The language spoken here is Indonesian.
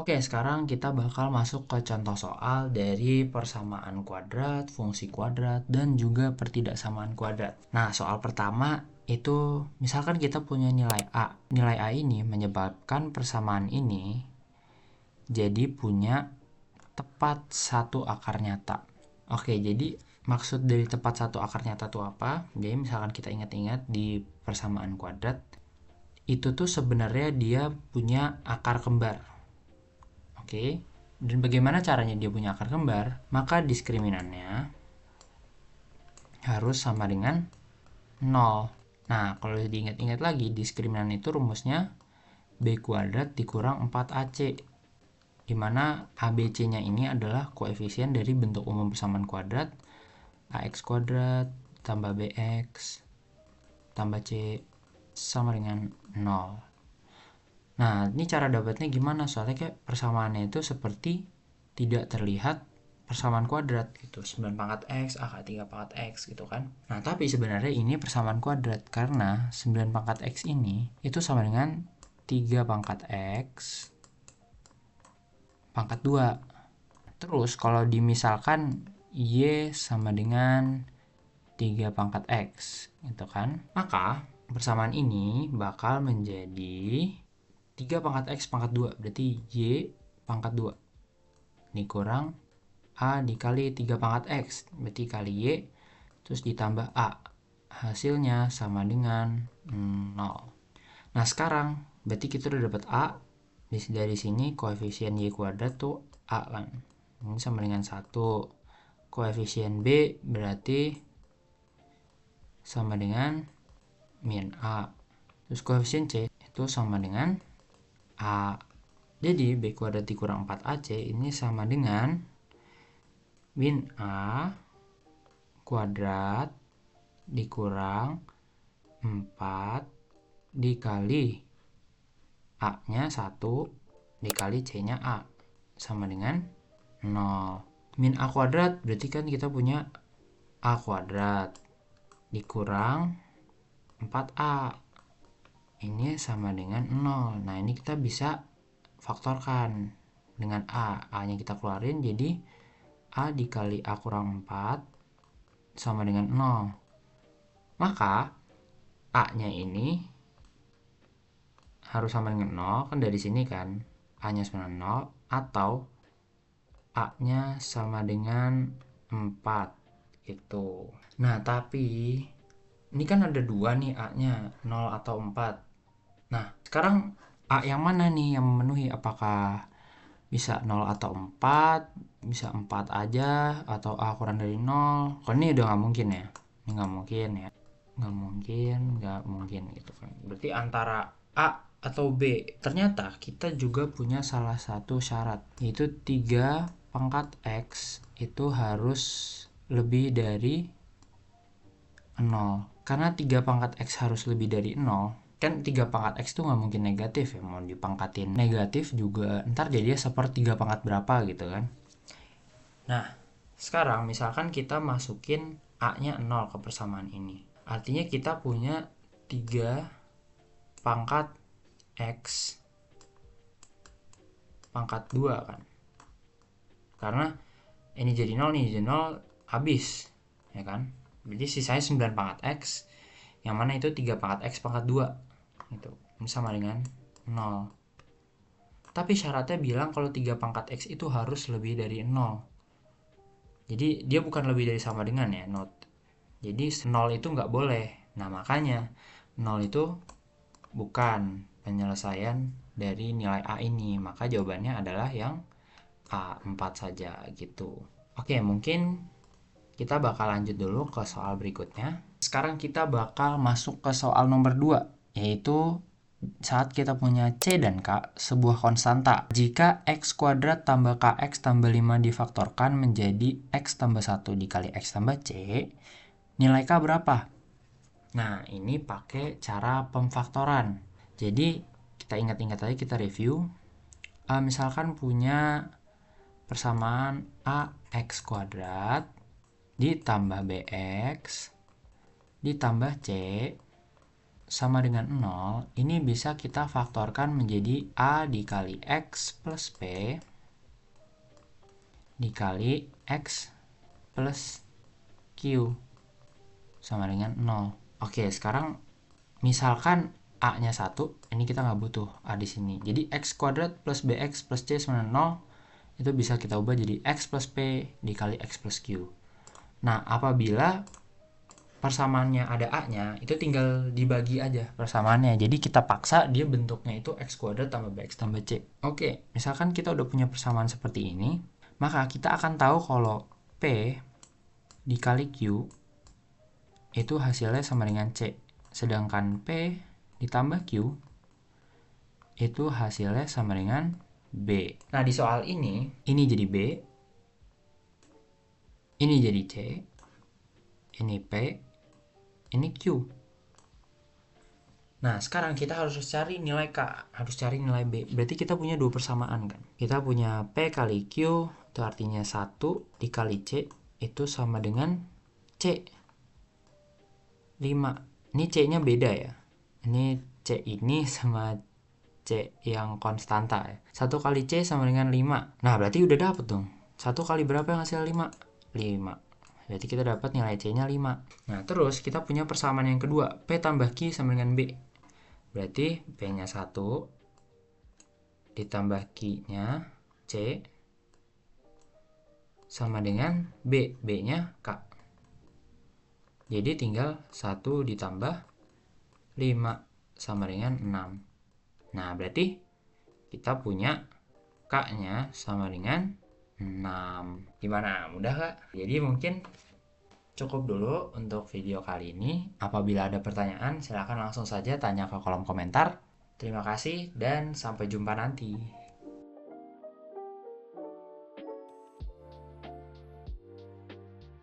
Oke, sekarang kita bakal masuk ke contoh soal dari persamaan kuadrat, fungsi kuadrat, dan juga pertidaksamaan kuadrat. Nah, soal pertama itu misalkan kita punya nilai A. Nilai A ini menyebabkan persamaan ini jadi punya tepat satu akar nyata. Oke, jadi maksud dari tepat satu akar nyata itu apa? Jadi misalkan kita ingat-ingat di persamaan kuadrat, itu tuh sebenarnya dia punya akar kembar. Oke, dan bagaimana caranya dia punya akar kembar? Maka diskriminannya harus sama dengan 0. Nah, kalau diingat-ingat lagi, diskriminan itu rumusnya B kuadrat dikurang 4AC, di mana ABC-nya ini adalah koefisien dari bentuk umum persamaan kuadrat, AX kuadrat tambah BX tambah C sama dengan 0. Nah, ini cara dapatnya gimana? Soalnya kayak persamaannya itu seperti tidak terlihat persamaan kuadrat gitu. 9 pangkat X, akar 3 pangkat X gitu kan. Nah, tapi sebenarnya ini persamaan kuadrat karena 9 pangkat X ini itu sama dengan 3 pangkat X pangkat 2. Terus kalau dimisalkan Y sama dengan 3 pangkat X gitu kan. Maka persamaan ini bakal menjadi 3 pangkat X pangkat 2. Berarti Y pangkat 2 dikurang A dikali 3 pangkat X. Berarti kali Y terus ditambah A. Hasilnya sama dengan 0. Nah sekarang berarti kita udah dapat A. Dari sini koefisien Y kuadrat tuh A kan. Ini sama dengan 1. Koefisien B berarti sama dengan min A. Terus koefisien C itu sama dengan A. Jadi B kuadrat dikurang 4AC ini sama dengan min A kuadrat dikurang 4 dikali A-nya 1 dikali C-nya A sama dengan 0. Min A kuadrat berarti kan kita punya A kuadrat dikurang 4A. Ini sama dengan 0. Nah, ini kita bisa faktorkan dengan A. A-nya kita keluarin jadi A dikali A kurang 4 sama dengan 0. Maka A-nya ini harus sama dengan 0. Kan dari sini kan A-nya sama dengan 0. Atau A-nya sama dengan 4 gitu. Nah, tapi ini kan ada 2 nih A-nya, 0 atau 4. Nah, sekarang A yang mana nih yang memenuhi? Apakah bisa 0 atau 4, bisa 4 aja, atau A kurang dari 0? Kalau ini udah nggak mungkin ya. Ini nggak mungkin ya. Nggak mungkin gitu kan. Berarti antara A atau B. Ternyata kita juga punya salah satu syarat, yaitu 3 pangkat X itu harus lebih dari 0. Karena 3 pangkat X harus lebih dari 0, kan 3 pangkat X itu nggak mungkin negatif ya. Mau dipangkatin negatif juga ntar jadinya sepertiga pangkat berapa gitu kan. Nah, sekarang misalkan kita masukin A-nya 0 ke persamaan ini. Artinya kita punya 3 pangkat X pangkat 2 kan. Karena ini jadi 0, ini jadi 0, habis. Ya kan? Jadi sisanya 9 pangkat X, yang mana itu 3 pangkat X pangkat 2. Gitu. Ini sama dengan 0. Tapi syaratnya bilang kalau 3 pangkat X itu harus lebih dari 0. Jadi dia bukan lebih dari sama dengan ya, not. Jadi 0 itu nggak boleh. Nah makanya 0 itu bukan penyelesaian dari nilai A ini. Maka jawabannya adalah yang A, 4 saja gitu. Oke, mungkin kita bakal lanjut dulu ke soal berikutnya. Sekarang kita bakal masuk ke soal nomor 2, yaitu saat kita punya C dan K, sebuah konstanta. Jika X kuadrat tambah KX tambah 5 difaktorkan menjadi X tambah 1 dikali X tambah C, nilai K berapa? Nah, ini pakai cara pemfaktoran. Jadi, kita ingat-ingat aja, kita review. Misalkan punya persamaan AX kuadrat ditambah BX ditambah C sama dengan 0, ini bisa kita faktorkan menjadi A dikali X plus P dikali X plus Q sama dengan 0. Oke, sekarang misalkan A-nya 1, ini kita nggak butuh A di sini. Jadi X kuadrat plus BX plus C sama dengan 0, itu bisa kita ubah jadi X plus P dikali X plus Q. Nah, apabila persamaannya ada A-nya, itu tinggal dibagi aja persamaannya. Jadi kita paksa dia bentuknya itu X kuadrat tambah BX tambah C. Oke, misalkan kita udah punya persamaan seperti ini, maka kita akan tahu kalau P dikali Q itu hasilnya sama dengan C. Sedangkan P ditambah Q itu hasilnya sama dengan B. Nah, di soal ini jadi B, ini jadi C, ini P, ini Q. Nah, sekarang kita harus cari nilai K, harus cari nilai B. Berarti kita punya dua persamaan kan. Kita punya P kali Q, itu artinya 1 dikali C, itu sama dengan C. 5. Ini C-nya beda ya. Ini C ini sama C yang konstanta ya. 1 kali C sama dengan 5. Nah, berarti udah dapet dong. 1 kali berapa yang hasil 5? 5. Berarti kita dapat nilai C-nya 5. Nah, terus kita punya persamaan yang kedua. P tambah Q sama dengan B. Berarti P-nya 1 ditambah Q-nya C sama dengan B. B-nya K. Jadi tinggal 1 ditambah 5 sama dengan 6. Nah, berarti kita punya K-nya sama dengan 6. Gimana? Mudah gak? Jadi mungkin cukup dulu untuk video kali ini. Apabila ada pertanyaan, silahkan langsung saja tanya ke kolom komentar. Terima kasih dan sampai jumpa nanti.